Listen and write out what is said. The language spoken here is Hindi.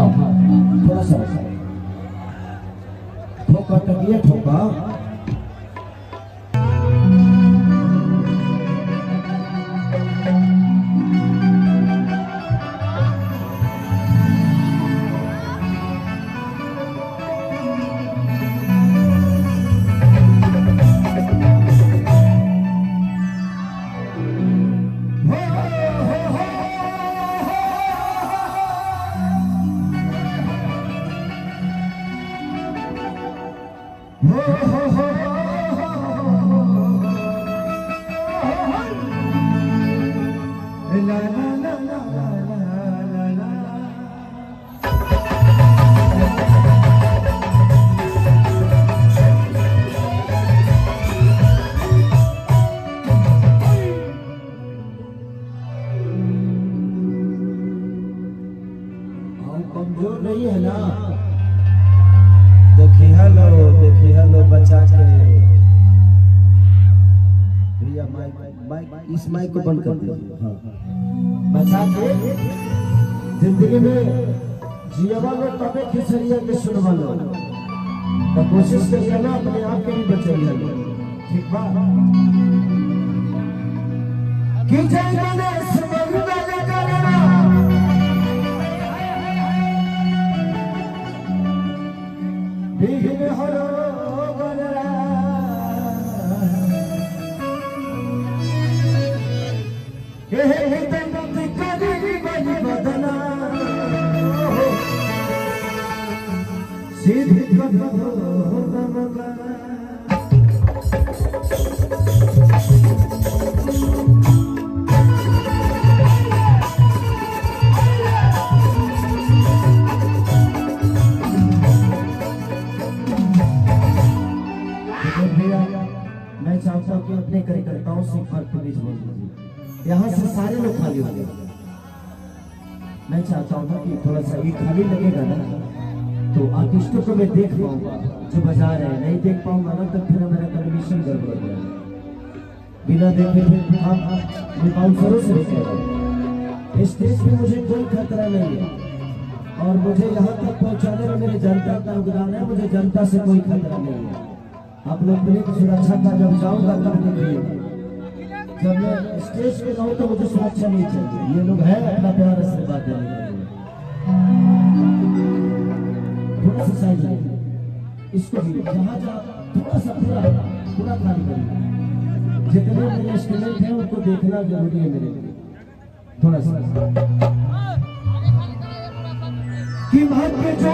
हाँ थोड़ा सा ठोका तक ये ठोका कमजोर नहीं है ना। देखिए हेलो बचा के भैया माइक इस माइक को बंद कर दीजिए। हाँ बचा के जिंदगी में जियवा लो तबे खिसरिया के सुनवा लो तो कोशिश करिए ना अपने आप के भी बचाइए। ठीक बा कि जय गणेश मंगल करना विघ्न हरो बलरा हे तंत्र करी बलि बदना सिद्ध करो नमः। मैं चाहता हूँ कि अपने कार्यकर्ताओं से एक बार प्लीज बोल दीजिए यहाँ से सारे लोग खाली हो गए। मैं चाहता हूँ कि थोड़ा सा ये खाली लगेगा ना तो आर्टिस्टों को मैं देख पाऊंगा जो बजा रहे हैं। नहीं देख पाऊंगा ना तो फिर मेरा कंडीशन गड़बड़ हो जाएगा। बिना देखे फिर हम बाउंसरों से देखेंगे। स्टेज पे मुझे कोई खतरा नहीं है और मुझे यहाँ तक पहुँचाने में मेरी जनता का योगदान है। मुझे जनता से कोई खतरा नहीं है। आप लोग मेरी सुरक्षा का जब जाऊंगा तब देखिए। जब मैं स्टेज पे रहूं तो मुझे सुरक्षा नहीं चाहिए। ये लोग हैं अपना प्यार आशीर्वाद देने के लिए। थोड़ा सा साइड इसको भी जहाँ थोड़ा सा पूरा खाली करिए। जितने मेरे इंस्ट्रूमेंट हैं उनको देखना जरूरी है मेरे लिए। थोड़ा सा कि भाग्य जो